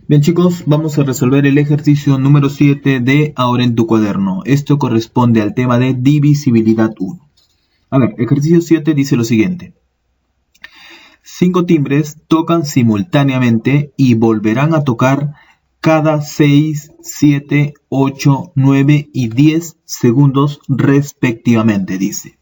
Bien chicos, vamos a resolver el ejercicio número 7 de Ahora en tu cuaderno. Esto corresponde al tema de divisibilidad 1. A ver, ejercicio 7 dice lo siguiente. 5 timbres tocan simultáneamente y volverán a tocar cada 6, 7, 8, 9 y 10 segundos respectivamente, dice.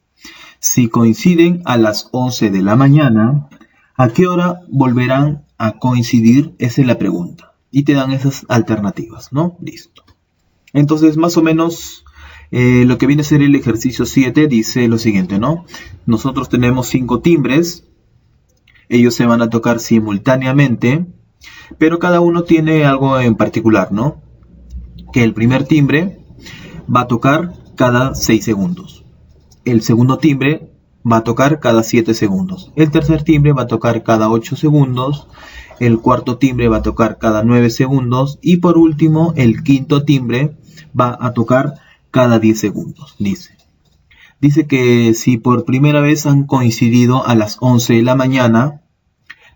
Si coinciden a las 11 de la mañana, ¿a qué hora volverán a coincidir? Esa es la pregunta. Y te dan esas alternativas, ¿no? Listo. Entonces, más o menos, lo que viene a ser el ejercicio 7 dice lo siguiente, ¿no? Nosotros tenemos 5 timbres. Ellos se van a tocar simultáneamente, pero cada uno tiene algo en particular, ¿no? Que el primer timbre va a tocar cada 6 segundos. El segundo timbre va a tocar cada 7 segundos. El tercer timbre va a tocar cada 8 segundos. El cuarto timbre va a tocar cada 9 segundos. Y por último, el quinto timbre va a tocar cada 10 segundos, dice. Dice que si por primera vez han coincidido a las 11 de la mañana,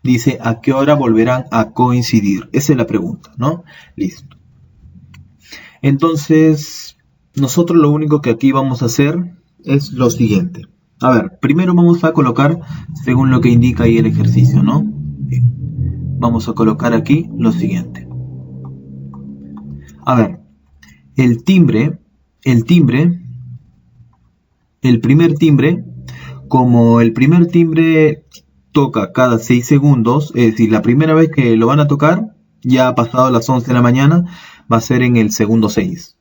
dice, ¿a qué hora volverán a coincidir? Esa es la pregunta, ¿no? Listo. Entonces, nosotros lo único que aquí vamos a hacer es lo siguiente. A ver, primero vamos a colocar según lo que indica ahí el ejercicio, ¿no? Bien. Vamos a colocar aquí lo siguiente. A ver, el primer timbre, como el primer timbre toca cada 6 segundos, es decir, la primera vez que lo van a tocar, ya ha pasado las 11 de la mañana, va a ser en el segundo 6.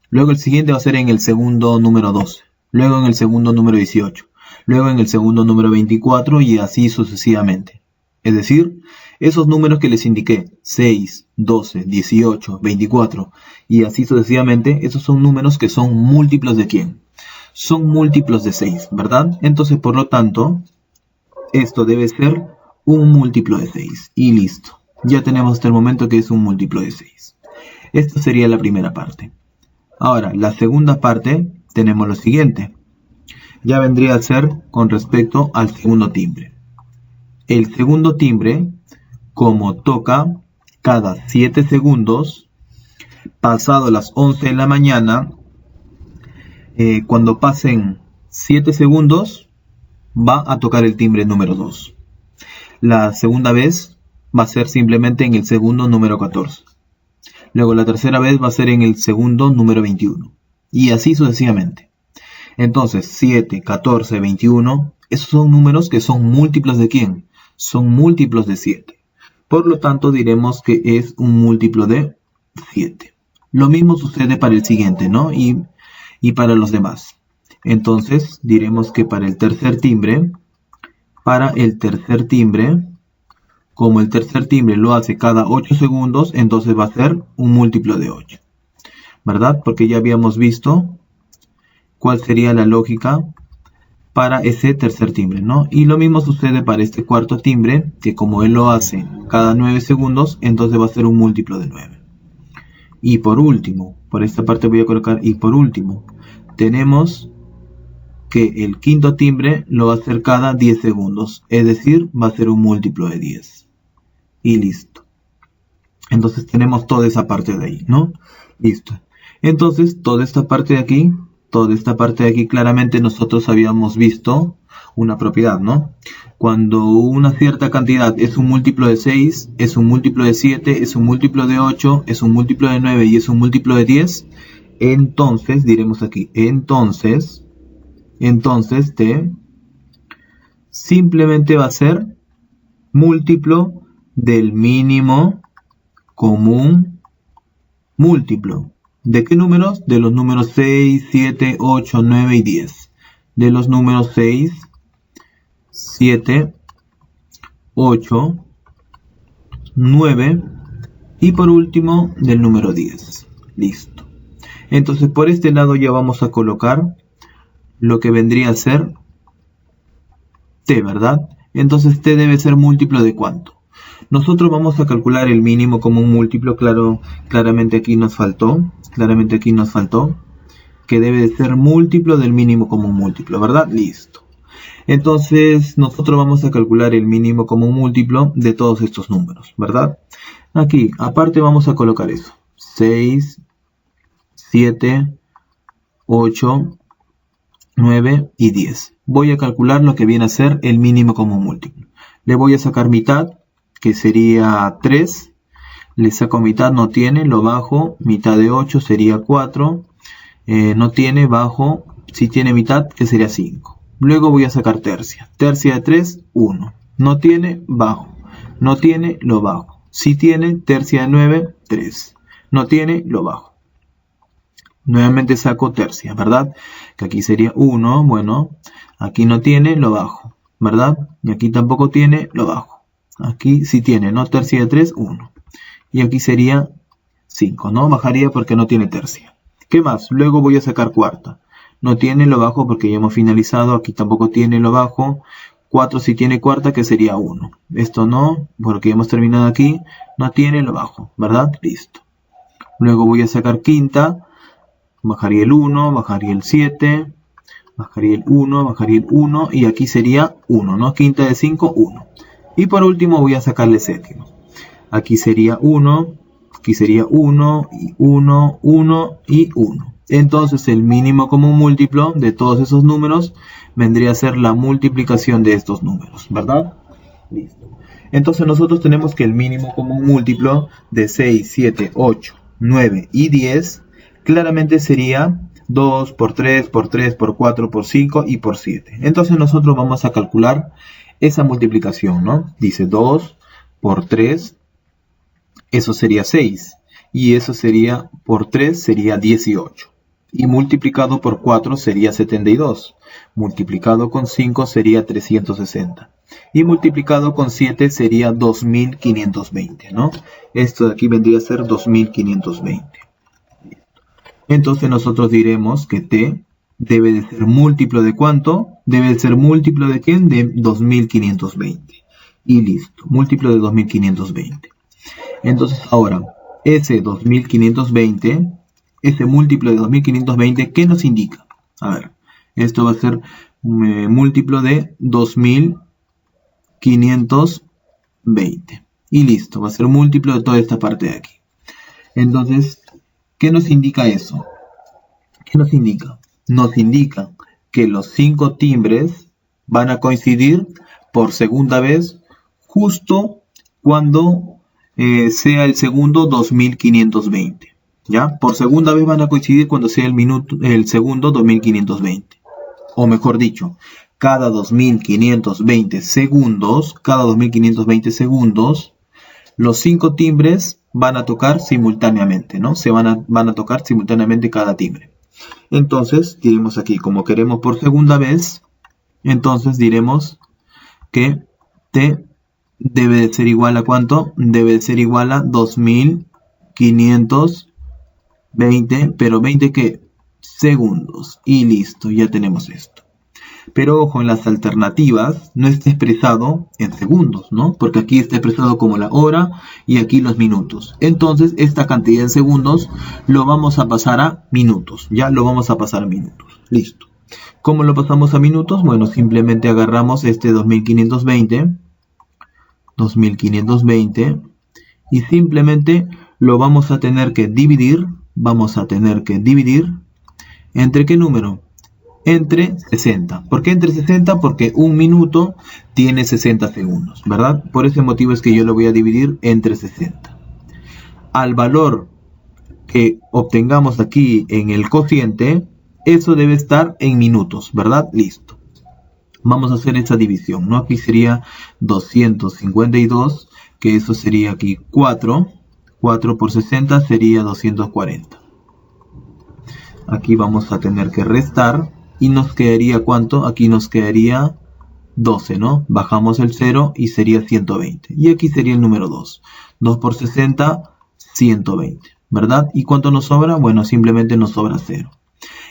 Luego el siguiente va a ser en el segundo número 12. Luego en el segundo número 18. Luego en el segundo número 24 y así sucesivamente. Es decir, esos números que les indiqué, 6, 12, 18, 24 y así sucesivamente, esos son números que son múltiplos de ¿quién? Son múltiplos de 6, ¿verdad? Entonces, por lo tanto, esto debe ser un múltiplo de 6. Y listo. Ya tenemos hasta el momento que es un múltiplo de 6. Esta sería la primera parte. Ahora, la segunda parte, tenemos lo siguiente. Ya vendría a ser con respecto al segundo timbre. El segundo timbre, como toca cada 7 segundos, pasado las 11 de la mañana, cuando pasen 7 segundos, va a tocar el timbre número 2. La segunda vez va a ser simplemente en el segundo número 14. Luego la tercera vez va a ser en el segundo número 21. Y así sucesivamente. Entonces, 7, 14, 21, esos son números que son múltiplos de ¿quién? Son múltiplos de 7. Por lo tanto, diremos que es un múltiplo de 7. Lo mismo sucede para el siguiente, ¿no? Y para los demás. Entonces, diremos que para el tercer timbre, como el tercer timbre lo hace cada 8 segundos, entonces va a ser un múltiplo de 8. ¿Verdad? Porque ya habíamos visto cuál sería la lógica para ese tercer timbre, ¿no? Y lo mismo sucede para este cuarto timbre, que como él lo hace cada 9 segundos, entonces va a ser un múltiplo de 9. Y por último, por esta parte voy a colocar y por último, tenemos que el quinto timbre lo va a hacer cada 10 segundos, es decir, va a ser un múltiplo de 10. Y listo. Entonces tenemos toda esa parte de ahí, ¿no? Listo. Entonces, toda esta parte de aquí, claramente nosotros habíamos visto una propiedad, ¿no? Cuando una cierta cantidad es un múltiplo de 6, es un múltiplo de 7, es un múltiplo de 8, es un múltiplo de 9 y es un múltiplo de 10, entonces, diremos aquí, entonces T simplemente va a ser múltiplo del mínimo común múltiplo. ¿De qué números? De los números 6, 7, 8, 9 y 10. De los números 6, 7, 8, 9 y por último del número 10. Listo. Entonces por este lado ya vamos a colocar lo que vendría a ser T, ¿verdad? Entonces T debe ser múltiplo de ¿cuánto? Nosotros vamos a calcular el mínimo como un múltiplo, claramente aquí nos faltó, que debe de ser múltiplo del mínimo como un múltiplo, ¿verdad? Listo. Entonces nosotros vamos a calcular el mínimo común múltiplo de todos estos números, ¿verdad? Aquí, aparte vamos a colocar eso. 6, 7, 8, 9 y 10. Voy a calcular lo que viene a ser el mínimo común múltiplo. Le voy a sacar mitad, que sería 3. Le saco mitad, no tiene, lo bajo. Mitad de 8 sería 4. No tiene, bajo. Si tiene mitad, que sería 5. Luego voy a sacar tercia. Tercia de 3, 1. No tiene, bajo. No tiene, lo bajo. Si tiene, tercia de 9, 3. No tiene, lo bajo. Nuevamente saco tercia, ¿verdad? Que aquí sería 1, bueno. Aquí no tiene, lo bajo, ¿verdad? Y aquí tampoco tiene, lo bajo. Aquí sí tiene, ¿no? Tercia de 3, 1. Y aquí sería 5, ¿no? Bajaría porque no tiene tercia. ¿Qué más? Luego voy a sacar cuarta. No tiene, lo bajo porque ya hemos finalizado. Aquí tampoco tiene, lo bajo. 4 si tiene cuarta, que sería 1. Esto no, porque hemos terminado aquí. No tiene, lo bajo, ¿verdad? Listo. Luego voy a sacar quinta. Bajaría el 1, bajaría el 7. Bajaría el 1, bajaría el 1. Y aquí sería 1, ¿no? Quinta de 5, 1. Y por último voy a sacarle séptimo. Aquí sería 1. Aquí sería 1, y 1, 1 y 1. Entonces el mínimo común múltiplo de todos esos números vendría a ser la multiplicación de estos números, ¿verdad? Listo. Entonces nosotros tenemos que el mínimo común múltiplo de 6, 7, 8, 9 y 10 claramente sería 2 por 3, por 3, por 4, por 5 y por 7. Entonces nosotros vamos a calcular esa multiplicación, ¿no? Dice 2 por 3, eso sería 6. Y eso sería por 3 sería 18. Y multiplicado por 4 sería 72. Multiplicado con 5 sería 360. Y multiplicado con 7 sería 2520, ¿no? Esto de aquí vendría a ser 2520. Entonces nosotros diremos que t debe de ser múltiplo de ¿cuánto? Debe de ser múltiplo de ¿quién? De 2520. Y listo, múltiplo de 2520. Entonces ahora, ese 2520, ese múltiplo de 2520, ¿qué nos indica? A ver, esto va a ser múltiplo de 2520. Y listo, va a ser múltiplo de toda esta parte de aquí. Entonces, ¿qué nos indica eso? ¿Qué nos indica? Nos indica que los 5 timbres van a coincidir por segunda vez justo cuando sea el segundo 2520. ¿Ya? Por segunda vez van a coincidir cuando sea el segundo 2520. O mejor dicho, cada 2520 segundos, los 5 timbres van a tocar simultáneamente, ¿no? Van a tocar simultáneamente cada timbre. Entonces, diremos aquí, como queremos por segunda vez, entonces diremos que t debe de ser igual a ¿cuánto? Debe de ser igual a 2520, pero 20 ¿qué? Segundos. Y listo, ya tenemos esto. Pero ojo, en las alternativas no está expresado en segundos, ¿no? Porque aquí está expresado como la hora y aquí los minutos. Entonces, esta cantidad de segundos lo vamos a pasar a minutos. Ya lo vamos a pasar a minutos. Listo. ¿Cómo lo pasamos a minutos? Bueno, simplemente agarramos este 2520 y simplemente lo vamos a tener que dividir. ¿Entre qué número? Entre 60. ¿Por qué entre 60? Porque un minuto tiene 60 segundos, ¿verdad? Por ese motivo es que yo lo voy a dividir entre 60. Al valor que obtengamos aquí en el cociente, eso debe estar en minutos, ¿verdad? Listo. Vamos a hacer esta división, ¿no? Aquí sería 252, que eso sería aquí 4. 4 por 60 sería 240. Aquí vamos a tener que restar. Y nos quedaría ¿cuánto? Aquí nos quedaría 12, ¿no? Bajamos el 0 y sería 120. Y aquí sería el número 2. 2 por 60, 120, ¿verdad? ¿Y cuánto nos sobra? Bueno, simplemente nos sobra 0.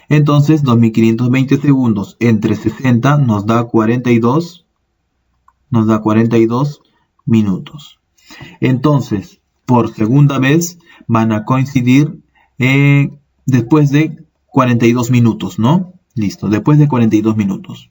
Entonces, 2520 segundos entre 60 nos da 42. Nos da 42 minutos. Entonces, por segunda vez van a coincidir después de 42 minutos, ¿no? Listo, después de 42 minutos.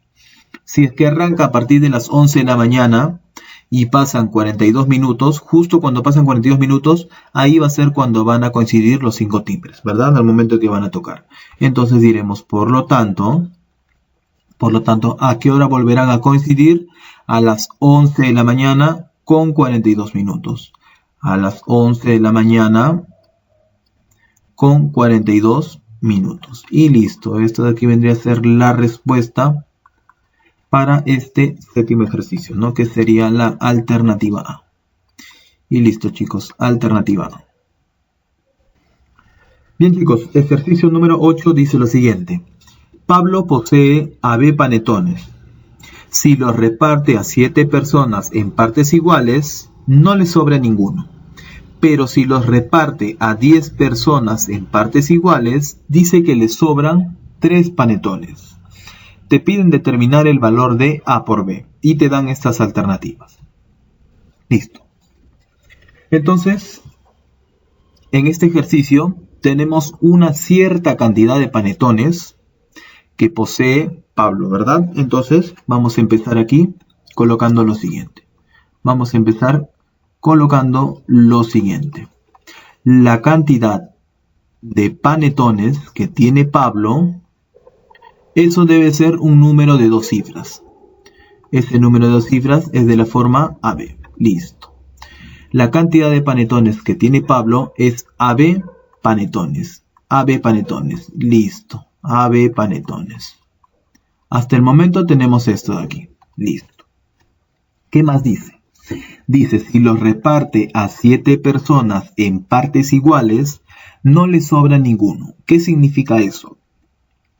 Si es que arranca a partir de las 11 de la mañana y pasan 42 minutos, justo cuando pasan 42 minutos, ahí va a ser cuando van a coincidir los 5 timbres, ¿verdad? Al momento que van a tocar. Entonces diremos, por lo tanto, ¿a qué hora volverán a coincidir? A las 11 de la mañana con 42 minutos. A las 11 de la mañana con 42 minutos. Y listo, esto de aquí vendría a ser la respuesta para este séptimo ejercicio, ¿no? Que sería la alternativa A. Y listo, chicos, alternativa A. Bien, chicos, ejercicio número 8 dice lo siguiente. Pablo posee AB panetones. Si los reparte a 7 personas en partes iguales, no le sobra ninguno. Pero si los reparte a 10 personas en partes iguales, dice que le sobran 3 panetones. Te piden determinar el valor de A por B y te dan estas alternativas. Listo. Entonces, en este ejercicio tenemos una cierta cantidad de panetones que posee Pablo, ¿verdad? Entonces, vamos a empezar aquí colocando lo siguiente. Vamos a empezar colocando lo siguiente. La cantidad de panetones que tiene Pablo, eso debe ser un número de 2 cifras. Ese número de 2 cifras es de la forma AB. Listo. La cantidad de panetones que tiene Pablo es AB panetones. AB panetones. Listo. AB panetones. Hasta el momento tenemos esto de aquí. Listo. ¿Qué más dice? Dice, si los reparte a 7 personas en partes iguales, no le sobra ninguno. ¿Qué significa eso?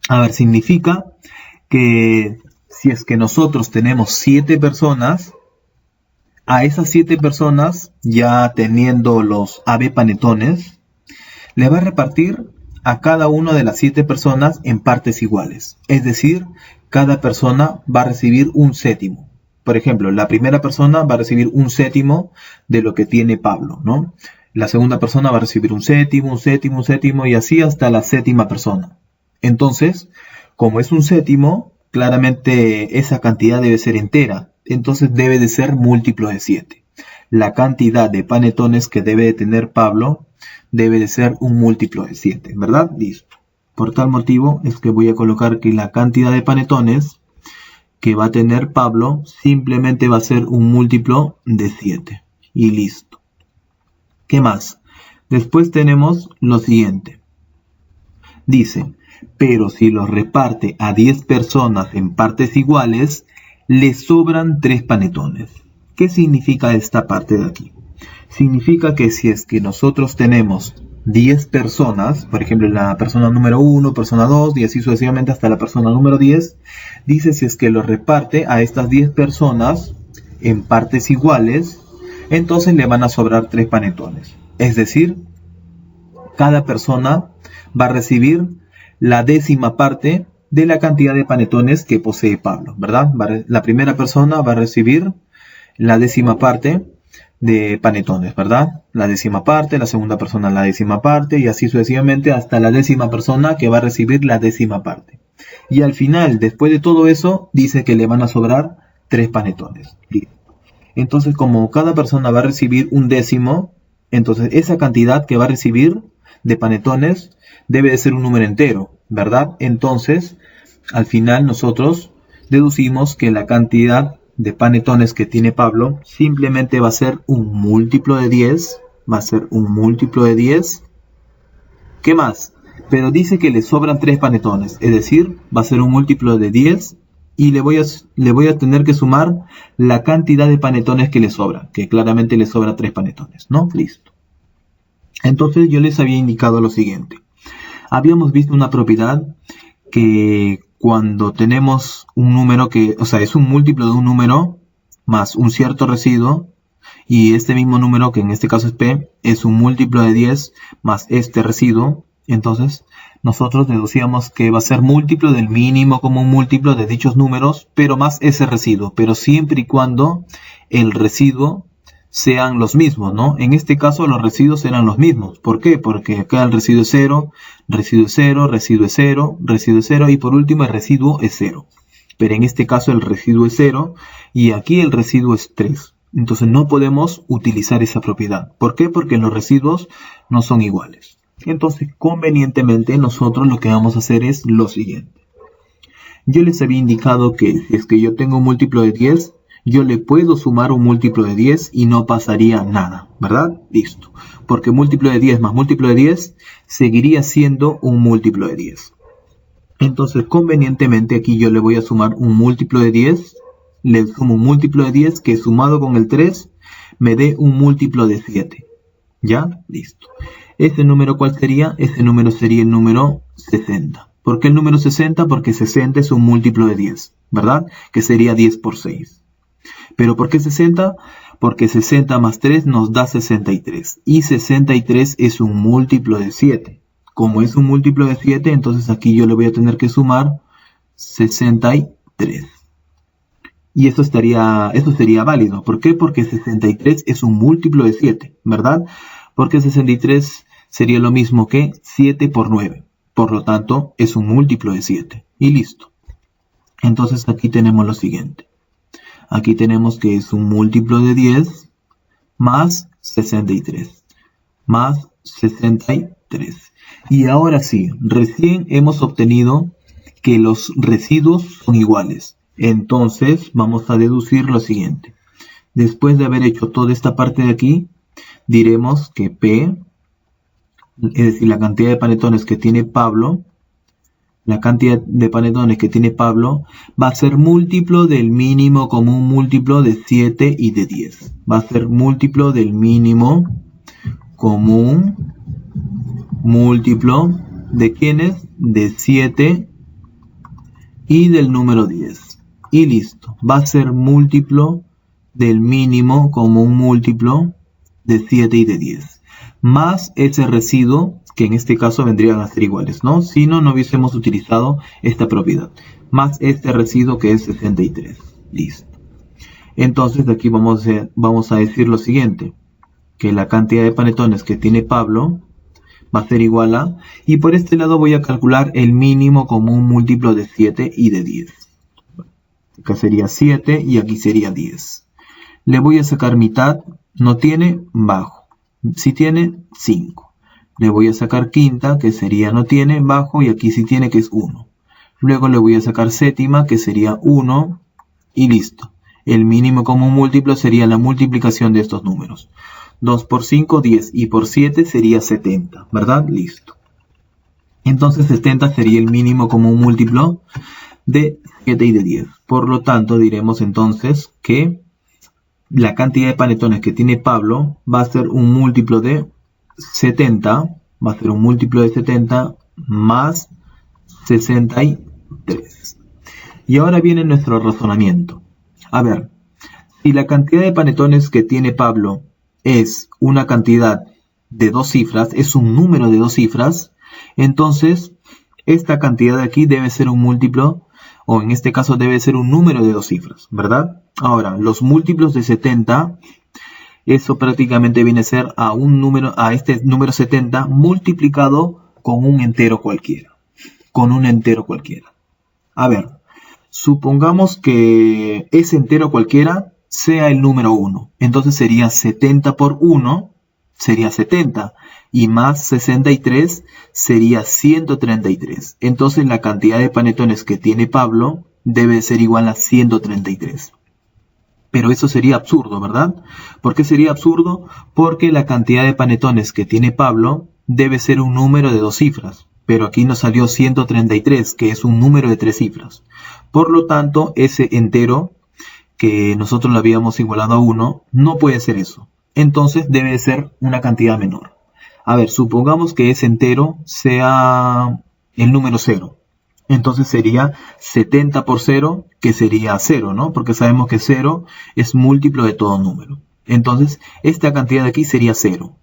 A ver, significa que si es que nosotros tenemos 7 personas, a esas 7 personas, ya teniendo los AB panetones, le va a repartir a cada una de las 7 personas en partes iguales. Es decir, cada persona va a recibir un séptimo. Por ejemplo, la primera persona va a recibir un séptimo de lo que tiene Pablo, ¿no? La segunda persona va a recibir un séptimo, un séptimo, un séptimo y así hasta la séptima persona. Entonces, como es un séptimo, claramente esa cantidad debe ser entera. Entonces debe de ser múltiplo de 7. La cantidad de panetones que debe de tener Pablo debe de ser un múltiplo de 7, ¿verdad? Listo. Por tal motivo es que voy a colocar que la cantidad de panetones que va a tener Pablo simplemente va a ser un múltiplo de 7. Y listo. ¿Qué más? Después tenemos lo siguiente. Dice, pero si los reparte a 10 personas en partes iguales, le sobran 3 panetones. ¿Qué significa esta parte de aquí? Significa que si es que nosotros tenemos 10 personas, por ejemplo la persona número 1, persona 2 y así sucesivamente hasta la persona número 10, dice si es que los reparte a estas 10 personas en partes iguales, entonces le van a sobrar 3 panetones. Es decir, cada persona va a recibir la décima parte de la cantidad de panetones que posee Pablo, ¿verdad? La primera persona va a recibir la décima parte de panetones, ¿verdad? La décima parte, la segunda persona la décima parte y así sucesivamente hasta la décima persona que va a recibir la décima parte. Y al final, después de todo eso, dice que le van a sobrar 3 panetones. Entonces, como cada persona va a recibir un décimo, entonces esa cantidad que va a recibir de panetones debe de ser un número entero, ¿verdad? Entonces, al final nosotros deducimos que la cantidad de panetones que tiene Pablo simplemente va a ser un múltiplo de 10. Va a ser un múltiplo de 10. ¿Qué más? Pero dice que le sobran 3 panetones. Es decir, va a ser un múltiplo de 10. Y le voy a tener que sumar la cantidad de panetones que le sobra. Que claramente le sobra 3 panetones, ¿no? Listo. Entonces yo les había indicado lo siguiente. Habíamos visto una propiedad que cuando tenemos un número que, o sea, es un múltiplo de un número más un cierto residuo, y este mismo número, que en este caso es P, es un múltiplo de 10 más este residuo, entonces nosotros deducíamos que va a ser múltiplo del mínimo común múltiplo de dichos números, pero más ese residuo, pero siempre y cuando el residuo sean los mismos, ¿no? En este caso los residuos eran los mismos. ¿Por qué? Porque acá el residuo es 0, residuo es 0, residuo es 0, residuo es 0 y por último el residuo es 0. pero en este caso el residuo es 0 y aquí el residuo es 3. Entonces no podemos utilizar esa propiedad. ¿Por qué? Porque los residuos no son iguales. Entonces convenientemente nosotros lo que vamos a hacer es lo siguiente. Yo les había indicado que si es que yo tengo un múltiplo de 10, yo le puedo sumar un múltiplo de 10 y no pasaría nada, ¿verdad? Listo. Porque múltiplo de 10 más múltiplo de 10 seguiría siendo un múltiplo de 10. Entonces, convenientemente aquí yo le voy a sumar un múltiplo de 10. Le sumo un múltiplo de 10 que sumado con el 3 me dé un múltiplo de 7. ¿Ya? Listo. ¿Ese número cuál sería? Ese número sería el número 60. ¿Por qué el número 60? Porque 60 es un múltiplo de 10, ¿verdad? Que sería 10 por 6. ¿Pero por qué 60? Porque 60 más 3 nos da 63. Y 63 es un múltiplo de 7. Como es un múltiplo de 7, entonces aquí yo le voy a tener que sumar 63. Y eso sería válido. ¿Por qué? Porque 63 es un múltiplo de 7, ¿verdad? Porque 63 sería lo mismo que 7 por 9. Por lo tanto, es un múltiplo de 7. Y listo. Entonces aquí tenemos lo siguiente. Aquí tenemos que es un múltiplo de 10 más 63. Más 63. Y ahora sí, recién hemos obtenido que los residuos son iguales. Entonces vamos a deducir lo siguiente. Después de haber hecho toda esta parte de aquí, diremos que P, es decir, la cantidad de panetones que tiene Pablo, va a ser múltiplo del mínimo común múltiplo de 7 y de 10. Va a ser múltiplo del mínimo común múltiplo de ¿quiénes? De 7 y del número 10. Y listo. Va a ser múltiplo del mínimo común múltiplo de 7 y de 10. Más ese residuo, que en este caso vendrían a ser iguales, ¿no? Si no, no hubiésemos utilizado esta propiedad. Más este residuo que es 63. Listo. Entonces de aquí vamos a decir lo siguiente. Que la cantidad de panetones que tiene Pablo va a ser igual a... Y por este lado voy a calcular el mínimo común múltiplo de 7 y de 10. Acá sería 7 y aquí sería 10. Le voy a sacar mitad. No tiene, bajo. Si tiene, 5. Le voy a sacar quinta, que sería no tiene, bajo. Y aquí sí tiene, que es 1. Luego le voy a sacar séptima, que sería 1. Y listo. El mínimo común múltiplo sería la multiplicación de estos números. 2 por 5, 10. Y por 7 sería 70. ¿Verdad? Listo. Entonces 70 sería el mínimo común múltiplo de 7 y de 10. Por lo tanto, diremos entonces que la cantidad de panetones que tiene Pablo va a ser un múltiplo de 70. Va a ser un múltiplo de 70 más 63. Y ahora viene nuestro razonamiento. A ver, si la cantidad de panetones que tiene Pablo es una cantidad de 2 cifras, es un número de 2 cifras, entonces esta cantidad de aquí debe ser un múltiplo, o en este caso debe ser un número de 2 cifras, ¿verdad? Ahora, los múltiplos de 70, eso prácticamente viene a ser a este número 70 multiplicado con un entero cualquiera. A ver, supongamos que ese entero cualquiera sea el número 1. Entonces sería 70 por 1, sería 70. Y más 63 sería 133. Entonces la cantidad de panetones que tiene Pablo debe ser igual a 133. Pero eso sería absurdo, ¿verdad? ¿Por qué sería absurdo? Porque la cantidad de panetones que tiene Pablo debe ser un número de 2 cifras. Pero aquí nos salió 133, que es un número de 3 cifras. Por lo tanto, ese entero que nosotros lo habíamos igualado a 1, no puede ser eso. Entonces debe ser una cantidad menor. A ver, supongamos que ese entero sea el número 0. Entonces sería 70 por 0, que sería 0, ¿no? Porque sabemos que 0 es múltiplo de todo número. Entonces, esta cantidad de aquí sería 0.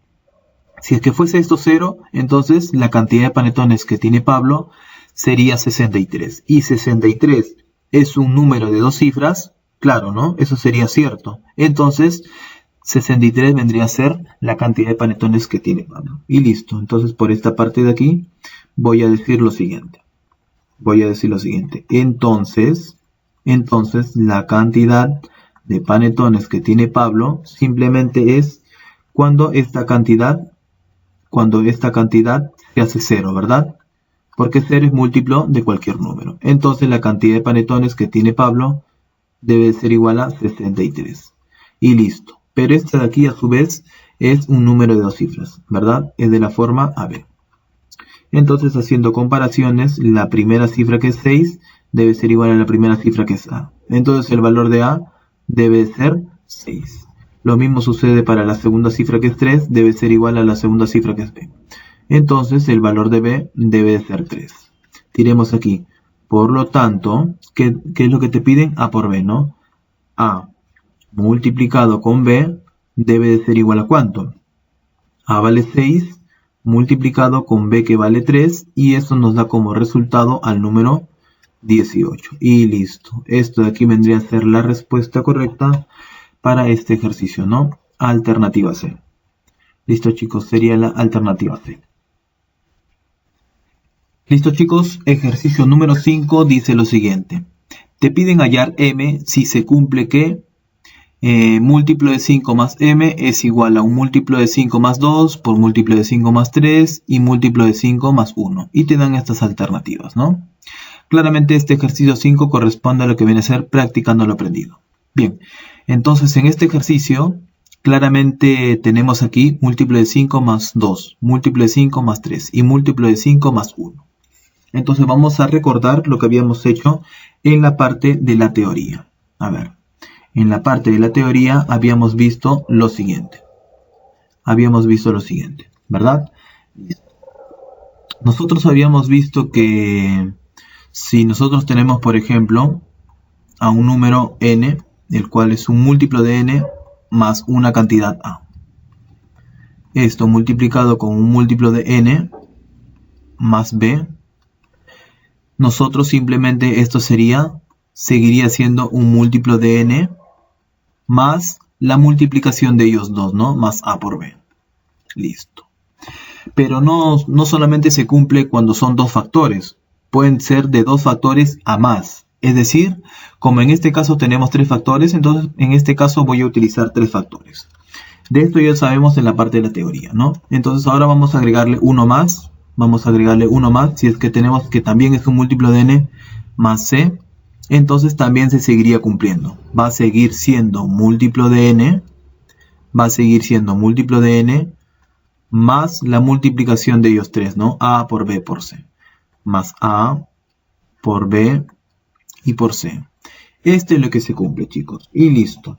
Si es que fuese esto 0, entonces la cantidad de panetones que tiene Pablo sería 63. Y 63 es un número de 2 cifras, claro, ¿no? Eso sería cierto. Entonces, 63 vendría a ser la cantidad de panetones que tiene Pablo. Y listo. Entonces, por esta parte de aquí, voy a decir lo siguiente. Entonces, Entonces la cantidad de panetones que tiene Pablo simplemente es cuando esta cantidad se hace 0, ¿verdad? Porque 0 es múltiplo de cualquier número. Entonces la cantidad de panetones que tiene Pablo debe ser igual a 63. Y listo. Pero esta de aquí a su vez es un número de 2 cifras, ¿verdad? Es de la forma AB. Entonces, haciendo comparaciones, la primera cifra que es 6 debe ser igual a la primera cifra que es A. Entonces el valor de A debe ser 6. Lo mismo sucede para la segunda cifra que es 3, debe ser igual a la segunda cifra que es B. Entonces el valor de B debe ser 3. Tiremos aquí. Por lo tanto, ¿qué es lo que te piden? A por B, ¿no? A multiplicado con B debe de ser igual a ¿cuánto? A vale 6 multiplicado con B que vale 3 y eso nos da como resultado al número 18. Y listo. Esto de aquí vendría a ser la respuesta correcta para este ejercicio, ¿no? Alternativa C. Listo, chicos, sería la alternativa C. Listo, chicos, ejercicio número 5 dice lo siguiente. Te piden hallar m si se cumple que múltiplo de 5 más m es igual a un múltiplo de 5 más 2 por múltiplo de 5 más 3 y múltiplo de 5 más 1. Y te dan estas alternativas, ¿no? Claramente este ejercicio 5 corresponde a lo que viene a ser practicando lo aprendido. Bien, entonces en este ejercicio claramente tenemos aquí múltiplo de 5 más 2, múltiplo de 5 más 3 y múltiplo de 5 más 1. Entonces vamos a recordar lo que habíamos hecho en la parte de la teoría. A ver, en la parte de la teoría habíamos visto lo siguiente. ¿Verdad? Nosotros habíamos visto que si nosotros tenemos, por ejemplo, a un número n, el cual es un múltiplo de n más una cantidad a. Esto multiplicado con un múltiplo de n más b, nosotros simplemente esto seguiría siendo un múltiplo de n más la multiplicación de ellos dos, ¿no? Más a por b. Listo. Pero no solamente se cumple cuando son dos factores. Pueden ser de dos factores a más. Es decir, como en este caso tenemos 3 factores, entonces en este caso voy a utilizar 3 factores. De esto ya sabemos en la parte de la teoría, ¿no? Entonces ahora vamos a agregarle uno más. Si es que tenemos que también es un múltiplo de n más c, entonces también se seguiría cumpliendo. Va a seguir siendo múltiplo de n, más la multiplicación de ellos 3, ¿no? A por b por c. Más a por b y por c. Esto es lo que se cumple, chicos. Y listo.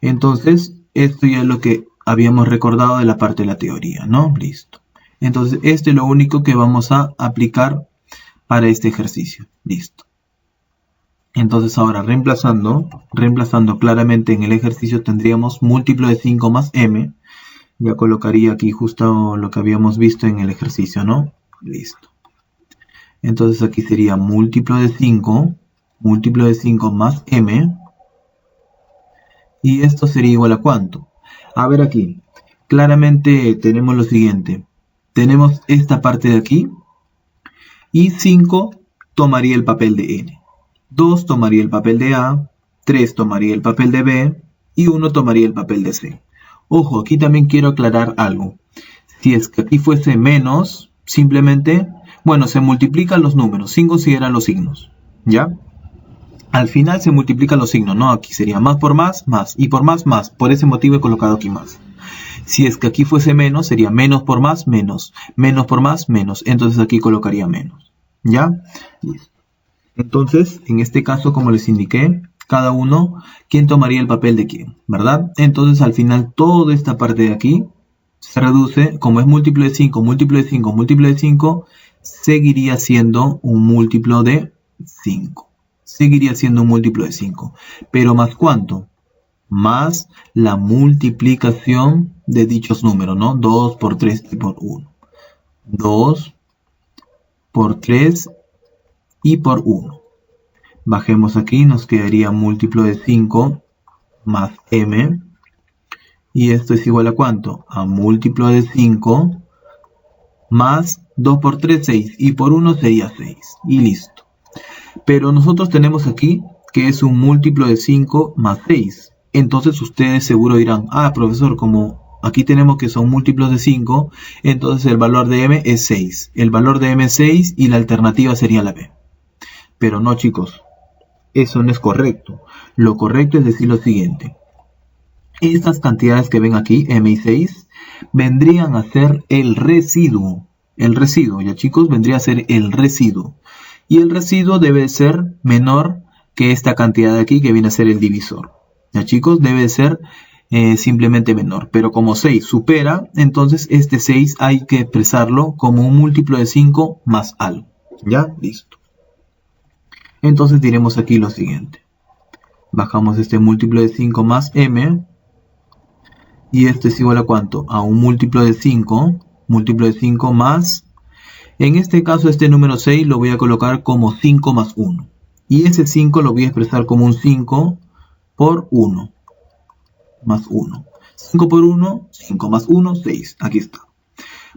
Entonces, esto ya es lo que habíamos recordado de la parte de la teoría, ¿no? Listo. Entonces, esto es lo único que vamos a aplicar para este ejercicio. Listo. Entonces, ahora reemplazando claramente en el ejercicio tendríamos múltiplo de 5 más m. Ya colocaría aquí justo lo que habíamos visto en el ejercicio, ¿no? Listo. Entonces aquí sería múltiplo de 5 más m. Y esto sería igual a ¿cuánto? A ver aquí. Claramente tenemos lo siguiente. Tenemos esta parte de aquí. Y 5 tomaría el papel de n. 2 tomaría el papel de a. 3 tomaría el papel de b. Y 1 tomaría el papel de c. Ojo, aquí también quiero aclarar algo. Si es que aquí fuese menos, simplemente, bueno, se multiplican los números sin considerar los signos, ¿ya? Al final se multiplican los signos, ¿no? Aquí sería más por más, más, y por más, más. Por ese motivo he colocado aquí más. Si es que aquí fuese menos, sería menos por más, menos. Menos por más, menos. Entonces aquí colocaría menos, ¿ya? Listo. Entonces, en este caso, como les indiqué, cada uno, ¿quién tomaría el papel de quién? ¿Verdad? Entonces, al final, toda esta parte de aquí se reduce, como es múltiplo de 5, múltiplo de 5, múltiplo de 5, seguiría siendo un múltiplo de 5. Seguiría siendo un múltiplo de 5. Pero ¿más cuánto? Más la multiplicación de dichos números, ¿no? 2 por 3 y por 1. 2 por 3 y por 1. Bajemos aquí, nos quedaría múltiplo de 5 más m. Y esto es igual a ¿cuánto? A múltiplo de 5 más 2 por 3, 6. Y por 1 sería 6. Y listo. Pero nosotros tenemos aquí que es un múltiplo de 5 más 6. Entonces ustedes seguro dirán, ah, profesor, como aquí tenemos que son múltiplos de 5, entonces el valor de m es 6. El valor de m es 6 y la alternativa sería la b. Pero no, chicos, eso no es correcto. Lo correcto es decir lo siguiente. Estas cantidades que ven aquí, m y 6, vendrían a ser el residuo. El residuo, ya chicos, vendría a ser el residuo. Y el residuo debe ser menor que esta cantidad de aquí que viene a ser el divisor. Ya chicos, debe ser simplemente menor. Pero como 6 supera, entonces este 6 hay que expresarlo como un múltiplo de 5 más algo. ¿Ya? Listo. Entonces diremos aquí lo siguiente. Bajamos este múltiplo de 5 más m. Y esto es igual a ¿cuánto? A un múltiplo de 5. Múltiplo de 5 más... En este caso este número 6 lo voy a colocar como 5 más 1. Y ese 5 lo voy a expresar como un 5 por 1. Más 1. 5 por 1, 5 más 1, 6. Aquí está.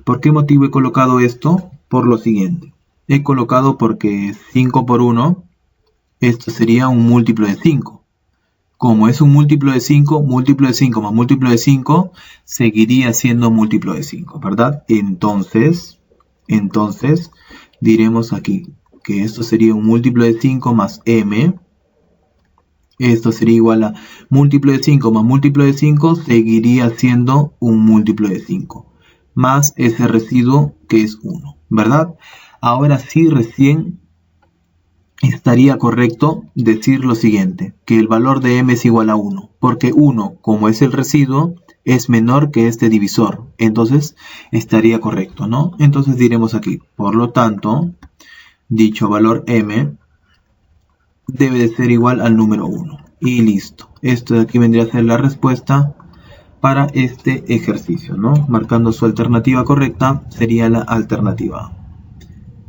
¿Por qué motivo he colocado esto? Por lo siguiente. He colocado porque 5 por 1, esto sería un múltiplo de 5. Como es un múltiplo de 5 más múltiplo de 5, seguiría siendo múltiplo de 5, ¿verdad? Entonces diremos aquí que esto sería un múltiplo de 5 más m. Esto sería igual a múltiplo de 5 más múltiplo de 5, seguiría siendo un múltiplo de 5. Más ese residuo que es 1, ¿verdad? Ahora sí recién estaría correcto decir lo siguiente, que el valor de m es igual a 1, porque 1, como es el residuo, es menor que este divisor. Entonces estaría correcto, ¿no? Entonces diremos aquí, por lo tanto, dicho valor m debe de ser igual al número 1. Y listo. Esto de aquí vendría a ser la respuesta para este ejercicio, ¿no? Marcando su alternativa correcta, sería la alternativa A.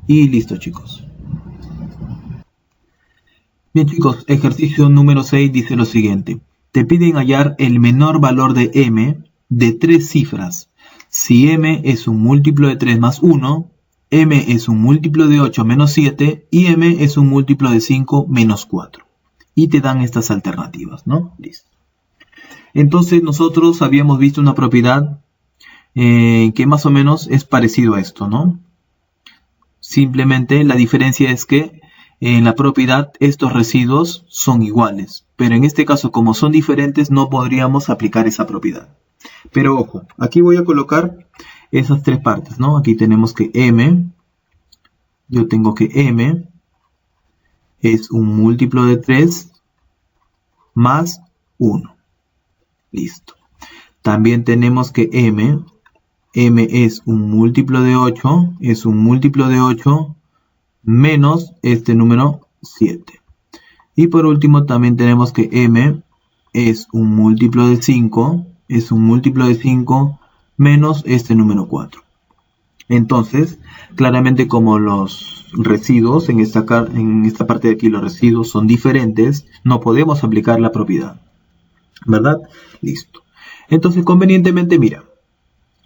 Y listo, chicos. Bien, chicos, ejercicio número 6 dice lo siguiente. Te piden hallar el menor valor de m de 3 cifras. Si m es un múltiplo de 3 más 1, m es un múltiplo de 8 menos 7 y m es un múltiplo de 5 menos 4. Y te dan estas alternativas, ¿no? Listo. Entonces nosotros habíamos visto una propiedad que más o menos es parecido a esto, ¿no? Simplemente la diferencia es que en la propiedad estos residuos son iguales, pero en este caso como son diferentes no podríamos aplicar esa propiedad. Pero ojo, aquí voy a colocar esas tres partes, ¿no? Aquí tenemos que m, yo tengo que m es un múltiplo de 3 más 1. Listo. También tenemos que m es un múltiplo de 8, es un múltiplo de 8 menos este número 7. Y por último también tenemos que m es un múltiplo de 5, es un múltiplo de 5 menos este número 4. Entonces, claramente como los residuos, en esta parte de aquí los residuos son diferentes, no podemos aplicar la propiedad, ¿verdad? Listo. Entonces, convenientemente, mira,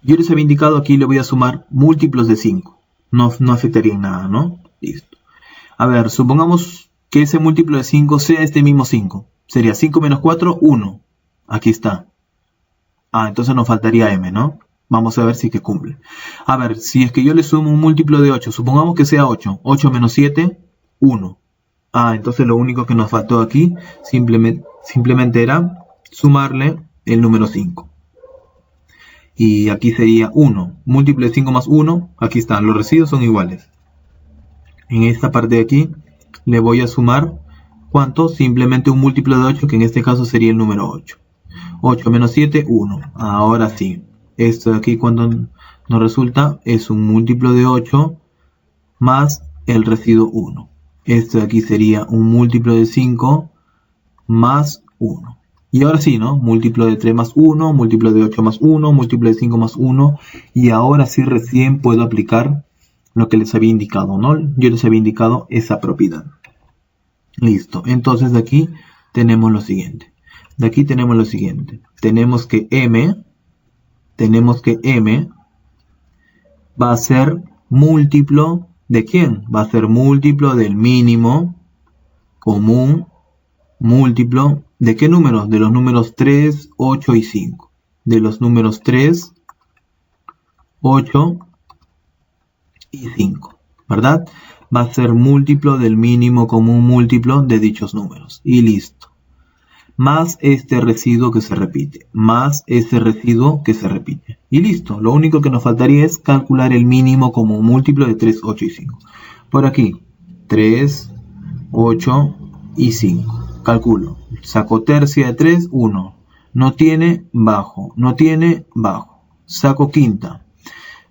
yo les había indicado aquí le voy a sumar múltiplos de 5. No afectaría en nada, ¿no? Listo. A ver, supongamos que ese múltiplo de 5 sea este mismo 5. Sería 5 menos 4, 1. Aquí está. Ah, entonces nos faltaría m, ¿no? Vamos a ver si que cumple. A ver, si es que yo le sumo un múltiplo de 8, supongamos que sea 8. 8 menos 7, 1. Ah, entonces lo único que nos faltó aquí simplemente era sumarle el número 5. Y aquí sería 1. Múltiplo de 5 más 1, aquí están, los residuos son iguales. En esta parte de aquí le voy a sumar, ¿cuánto? Simplemente un múltiplo de 8, que en este caso sería el número 8. 8 menos 7, 1. Ahora sí, esto de aquí cuando nos resulta es un múltiplo de 8 más el residuo 1. Esto de aquí sería un múltiplo de 5 más 1. Y ahora sí, ¿no? Múltiplo de 3 más 1, múltiplo de 8 más 1, múltiplo de 5 más 1. Y ahora sí recién puedo aplicar lo que les había indicado, ¿no? Yo les había indicado esa propiedad. Listo. Entonces de aquí tenemos lo siguiente. Tenemos que m va a ser múltiplo ¿de quién? Va a ser múltiplo del mínimo común múltiplo, ¿de qué números? De los números 3, 8 y 5. De los números 3, 8 y 5, ¿verdad? Va a ser múltiplo del mínimo común múltiplo de dichos números. Y listo. Más este residuo que se repite. Más este residuo que se repite. Y listo. Lo único que nos faltaría es calcular el mínimo común múltiplo de 3, 8 y 5. Por aquí. 3, 8 y 5. Calculo. Saco tercia de 3, 1. No tiene bajo. No tiene bajo. Saco quinta.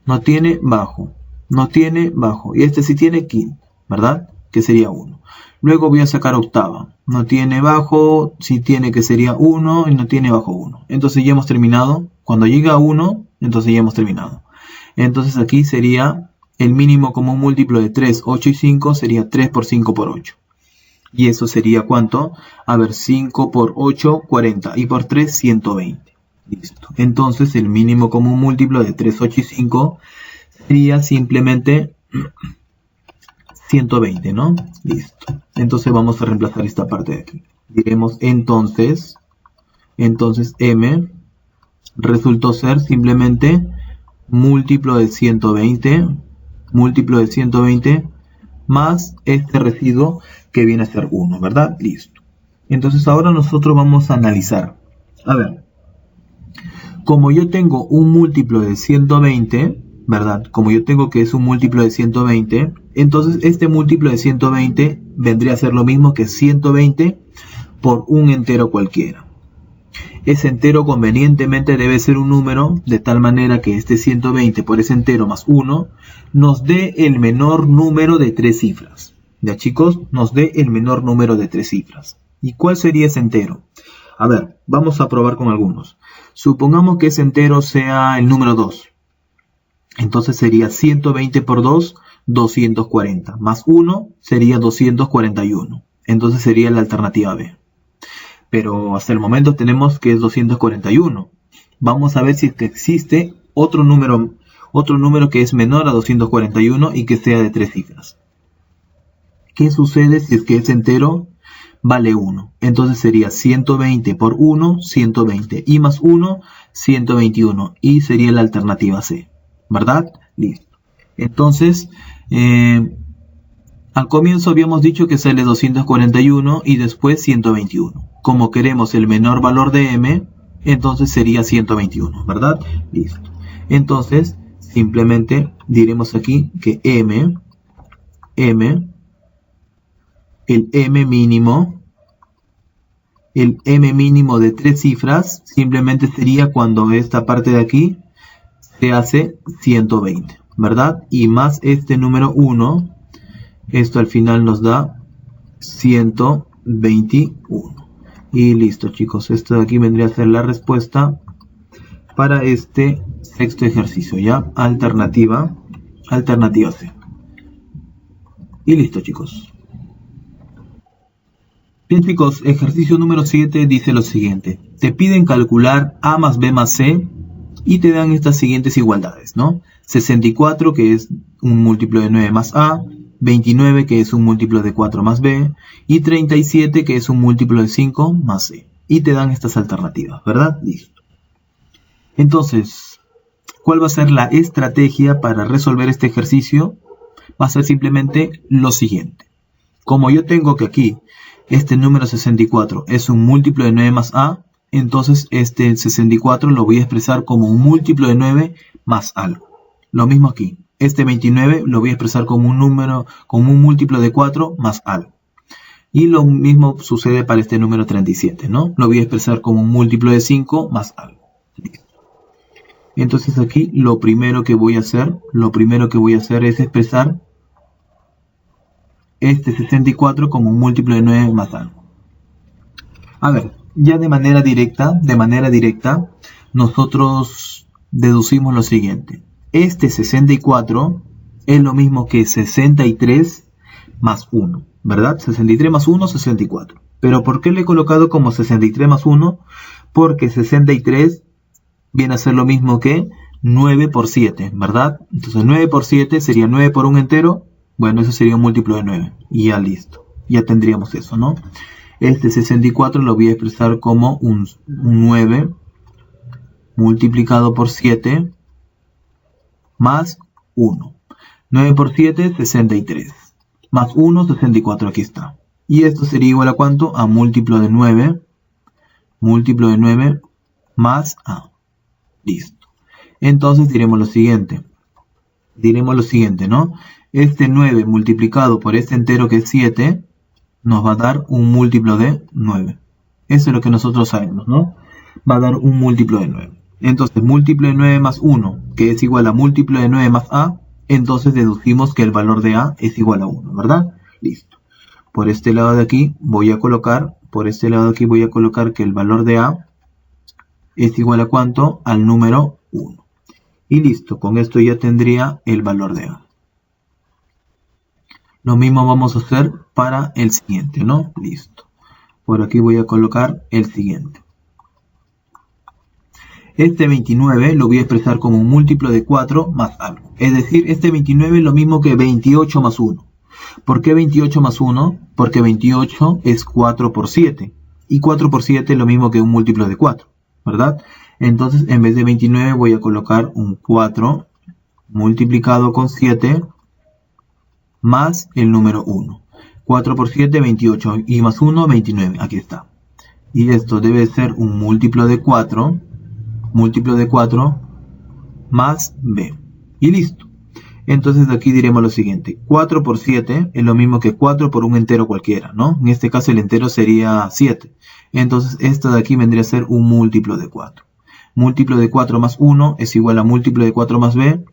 No tiene bajo. No tiene bajo. Y este sí tiene quinta, ¿verdad? Que sería 1. Luego voy a sacar octava. No tiene bajo, sí tiene, que sería 1, y no tiene bajo 1. Entonces ya hemos terminado. Cuando llega a 1, entonces ya hemos terminado. Entonces aquí sería el mínimo común múltiplo de 3, 8 y 5, sería 3 por 5 por 8. Y eso sería ¿cuánto? A ver, 5 por 8, 40. Y por 3, 120. Listo. Entonces el mínimo común múltiplo de 3, 8 y 5 sería simplemente 120, ¿no? Listo. Entonces vamos a reemplazar esta parte de aquí. Diremos entonces m resultó ser simplemente múltiplo de 120 más este residuo que viene a ser 1, ¿verdad? Listo. Entonces ahora nosotros vamos a analizar. A ver, como yo tengo un múltiplo de 120, ¿verdad? Como yo tengo que es un múltiplo de 120, entonces este múltiplo de 120 vendría a ser lo mismo que 120 por un entero cualquiera. Ese entero convenientemente debe ser un número de tal manera que este 120 por ese entero más 1 nos dé el menor número de 3 cifras. ¿Ya, chicos? Nos dé el menor número de 3 cifras. ¿Y cuál sería ese entero? A ver, vamos a probar con algunos. Supongamos que ese entero sea el número 2. Entonces sería 120 por 2, 240. Más 1 sería 241. Entonces sería la alternativa B. Pero hasta el momento tenemos que es 241. Vamos a ver si existe otro número que es menor a 241 y que sea de 3 cifras. ¿Qué sucede si es que ese entero vale 1? Entonces sería 120 por 1, 120. Y más 1, 121. Y sería la alternativa C. ¿Verdad? Listo. Entonces, al comienzo habíamos dicho que sale 241 y después 121. Como queremos el menor valor de m, entonces sería 121, ¿verdad? Listo. Entonces, simplemente diremos aquí que el m mínimo de 3 cifras, simplemente sería cuando esta parte de aquí se hace 120, ¿verdad? Y más este número 1, esto al final nos da 121. Y listo, chicos, esto de aquí vendría a ser la respuesta para este sexto ejercicio, ¿ya? Alternativa C. Y listo, chicos. Bien, chicos, ejercicio número 7 dice lo siguiente. Te piden calcular A más B más C y te dan estas siguientes igualdades, ¿no? 64, que es un múltiplo de 9 más A, 29, que es un múltiplo de 4 más B, y 37, que es un múltiplo de 5 más C. Y te dan estas alternativas, ¿verdad? Listo. Entonces, ¿cuál va a ser la estrategia para resolver este ejercicio? Va a ser simplemente lo siguiente. Como yo tengo que aquí este número 64 es un múltiplo de 9 más A, entonces este 64 lo voy a expresar como un múltiplo de 9 más algo. Lo mismo aquí. Este 29 lo voy a expresar como un número, como un múltiplo de 4 más algo. Y lo mismo sucede para este número 37, ¿no? Lo voy a expresar como un múltiplo de 5 más algo. Listo. Entonces aquí lo primero que voy a hacer es expresar este 64 como un múltiplo de 9 más algo. A ver, ya de manera directa, nosotros deducimos lo siguiente. Este 64 es lo mismo que 63 más 1, ¿verdad? 63 más 1, 64. Pero ¿por qué le he colocado como 63 más 1? Porque 63 viene a ser lo mismo que 9 por 7, ¿verdad? Entonces 9 por 7 sería 9 por un entero. Bueno, eso sería un múltiplo de 9. Y ya listo. Ya tendríamos eso, ¿no? Este 64 lo voy a expresar como un 9 multiplicado por 7 más 1. 9 por 7, 63. Más 1, 64, aquí está. Y esto sería igual a ¿cuánto? A múltiplo de 9 más A. Listo. Entonces diremos lo siguiente. ¿No? Este 9 multiplicado por este entero que es 7 nos va a dar un múltiplo de 9. Eso es lo que nosotros sabemos, ¿no? Va a dar un múltiplo de 9. Entonces, múltiplo de 9 más 1, que es igual a múltiplo de 9 más A, entonces deducimos que el valor de A es igual a 1, ¿verdad? Listo. Por este lado de aquí voy a colocar, que el valor de A es igual a ¿cuánto? Al número 1. Y listo, con esto ya tendría el valor de A. Lo mismo vamos a hacer para el siguiente, ¿no? Listo. Por aquí voy a colocar el siguiente. Este 29 lo voy a expresar como un múltiplo de 4 más algo. Es decir, este 29 es lo mismo que 28 más 1. ¿Por qué 28 más 1? Porque 28 es 4 por 7. Y 4 por 7 es lo mismo que un múltiplo de 4, ¿verdad? Entonces, en vez de 29 voy a colocar un 4 multiplicado con 7 más el número 1. 4 por 7, 28. Y más 1, 29. Aquí está. Y esto debe ser un múltiplo de 4 más b. Y listo. Entonces aquí diremos lo siguiente. 4 por 7 es lo mismo que 4 por un entero cualquiera, ¿no? En este caso el entero sería 7. Entonces esto de aquí vendría a ser un múltiplo de 4. Múltiplo de 4 más 1 es igual a múltiplo de 4 más b.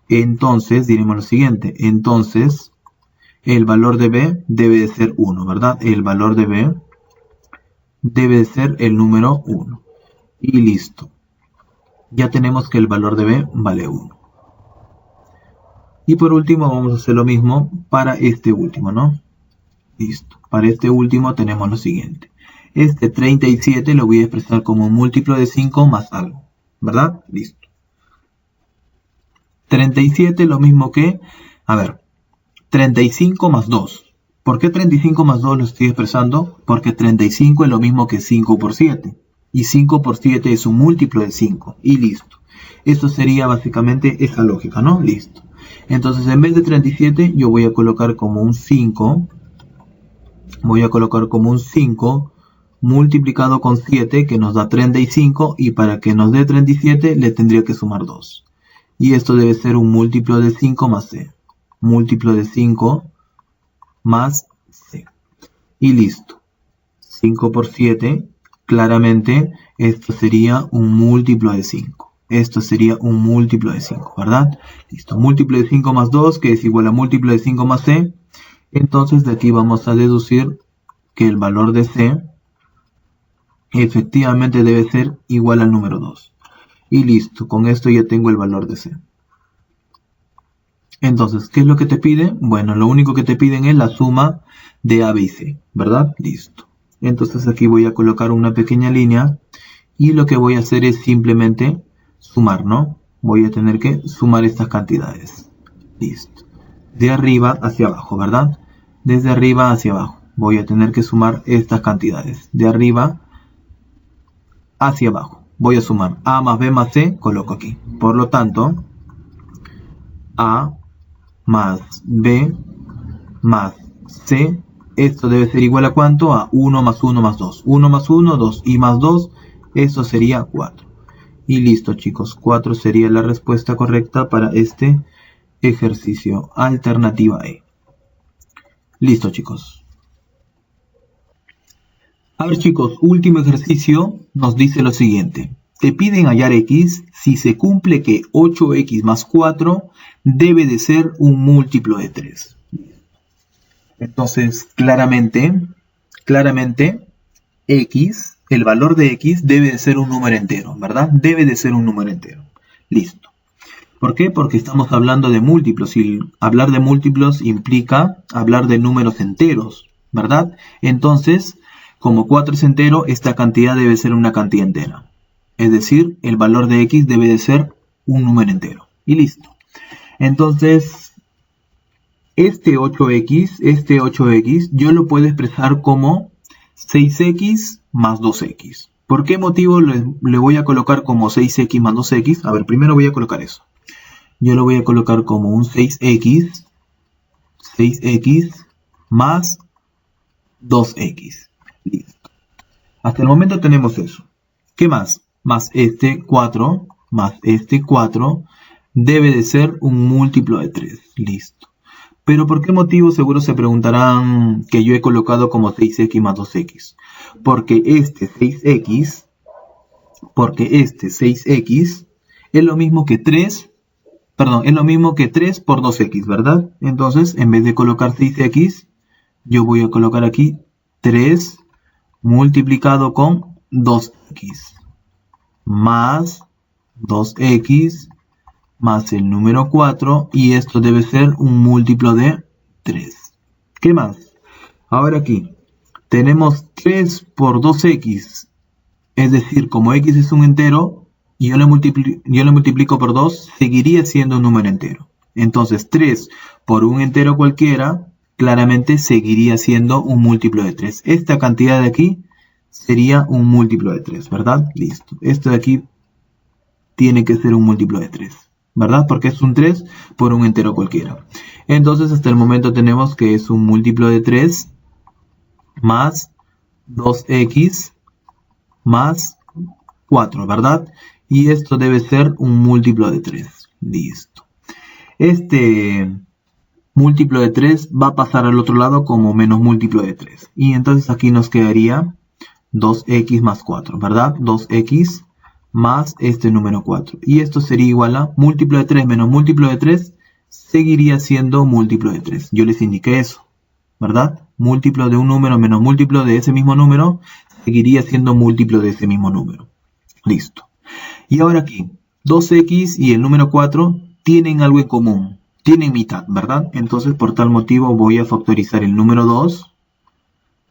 Entonces diremos lo siguiente. Entonces el valor de b debe de ser 1, ¿verdad? El valor de b debe de ser el número 1. Y listo. Ya tenemos que el valor de b vale 1. Y por último vamos a hacer lo mismo para este último, ¿no? Listo. Para este último tenemos lo siguiente. Este 37 lo voy a expresar como un múltiplo de 5 más algo, ¿verdad? Listo. 37 lo mismo que, 35 más 2. ¿Por qué 35 más 2 lo estoy expresando? Porque 35 es lo mismo que 5 por 7. Y 5 por 7 es un múltiplo de 5. Y listo. Esto sería básicamente esa lógica, ¿no? Listo. Entonces, en vez de 37, yo voy a colocar como un 5. Voy a colocar como un 5 multiplicado con 7, que nos da 35. Y para que nos dé 37, le tendría que sumar 2. Y esto debe ser un múltiplo de 5 más c. Múltiplo de 5 más c. Y listo. 5 por 7... Claramente, esto sería un múltiplo de 5. Esto sería un múltiplo de 5, ¿verdad? Listo. Múltiplo de 5 más 2, que es igual a múltiplo de 5 más c. Entonces, de aquí vamos a deducir que el valor de c efectivamente debe ser igual al número 2. Y listo. Con esto ya tengo el valor de c. Entonces, ¿qué es lo que te pide? Bueno, lo único que te piden es la suma de a, b y c, ¿verdad? Listo. Entonces aquí voy a colocar una pequeña línea y lo que voy a hacer es simplemente sumar, ¿no? Voy a tener que sumar estas cantidades. Listo. De arriba hacia abajo, ¿verdad? Desde arriba hacia abajo. Voy a tener que sumar estas cantidades. De arriba hacia abajo. Voy a sumar a más b más c, coloco aquí. Por lo tanto, a más b más c. Esto debe ser igual a ¿cuánto? A 1 más 1 más 2. 1 más 1, 2. Y más 2, eso sería 4. Y listo, chicos. 4 sería la respuesta correcta para este ejercicio. Alternativa E. Listo, chicos. A ver, chicos. Último ejercicio nos dice lo siguiente. Te piden hallar x si se cumple que 8x más 4 debe de ser un múltiplo de 3. Entonces, claramente, x, el valor de x debe de ser un número entero, ¿verdad? Debe de ser un número entero. Listo. ¿Por qué? Porque estamos hablando de múltiplos y hablar de múltiplos implica hablar de números enteros, ¿verdad? Entonces, como 4 es entero, esta cantidad debe ser una cantidad entera. Es decir, el valor de x debe de ser un número entero. Y listo. Entonces, este 8x, yo lo puedo expresar como 6x más 2x. ¿Por qué motivo le voy a colocar como 6x más 2x? A ver, primero voy a colocar eso. Yo lo voy a colocar como un 6x más 2x. Listo. Hasta el momento tenemos eso. ¿Qué más? Más este 4 debe de ser un múltiplo de 3. Listo. Pero ¿por qué motivo? Seguro se preguntarán que yo he colocado como 6x más 2x. Porque este 6x es lo mismo que 3 por 2x, ¿verdad? Entonces, en vez de colocar 6x, yo voy a colocar aquí 3 multiplicado con 2x más 2x más el número 4, y esto debe ser un múltiplo de 3. ¿Qué más? Ahora aquí tenemos 3 por 2x, es decir, como x es un entero y yo le multiplico por 2, seguiría siendo un número entero. Entonces 3 por un entero cualquiera, claramente seguiría siendo un múltiplo de 3. Esta cantidad de aquí sería un múltiplo de 3, ¿verdad? Listo. Esto de aquí tiene que ser un múltiplo de 3, ¿verdad? Porque es un 3 por un entero cualquiera. Entonces hasta el momento tenemos que es un múltiplo de 3 más 2x más 4, ¿verdad? Y esto debe ser un múltiplo de 3. Listo. Este múltiplo de 3 va a pasar al otro lado como menos múltiplo de 3. Y entonces aquí nos quedaría 2x más 4, ¿verdad? 2x más este número 4. Y esto sería igual a múltiplo de 3 menos múltiplo de 3, seguiría siendo múltiplo de 3. Yo les indiqué eso, ¿verdad? Múltiplo de un número menos múltiplo de ese mismo número, seguiría siendo múltiplo de ese mismo número. Listo. Y ahora aquí, 2x y el número 4 tienen algo en común. Tienen mitad, ¿verdad? Entonces, por tal motivo, voy a factorizar el número 2.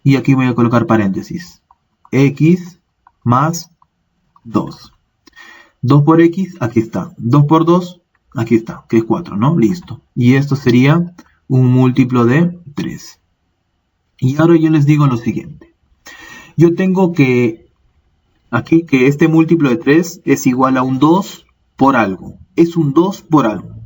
Y aquí voy a colocar paréntesis. X más 2. 2 por x, aquí está. 2 por 2, aquí está, que es 4, ¿no? Listo. Y esto sería un múltiplo de 3. Y ahora yo les digo lo siguiente. Yo tengo que aquí que este múltiplo de 3 es igual a un 2 por algo. Es un 2 por algo.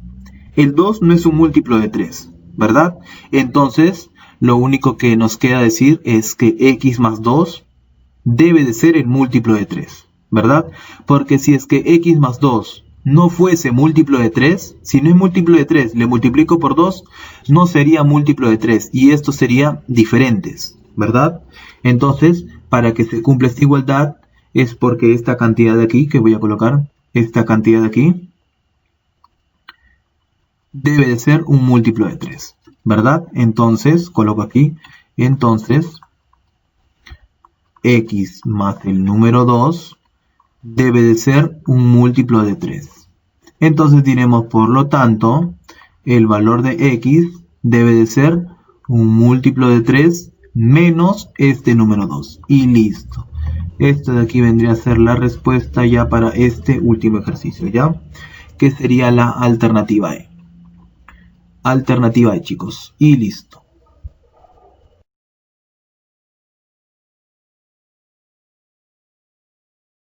El 2 no es un múltiplo de 3, ¿verdad? Entonces, lo único que nos queda decir es que x más 2 debe de ser el múltiplo de 3, ¿verdad? Porque si es que x más 2 no fuese múltiplo de 3, si no es múltiplo de 3, le multiplico por 2, no sería múltiplo de 3, y esto sería diferentes, ¿verdad? Entonces, para que se cumpla esta igualdad, es porque esta cantidad de aquí, que voy a colocar, esta cantidad de aquí, debe de ser un múltiplo de 3, ¿verdad? Entonces, coloco aquí, entonces, x más el número 2 debe de ser un múltiplo de 3. Entonces diremos, por lo tanto, el valor de x debe de ser un múltiplo de 3 menos este número 2. Y listo. Esto de aquí vendría a ser la respuesta ya para este último ejercicio, ¿ya? Que sería la alternativa E. Alternativa E, chicos. Y listo.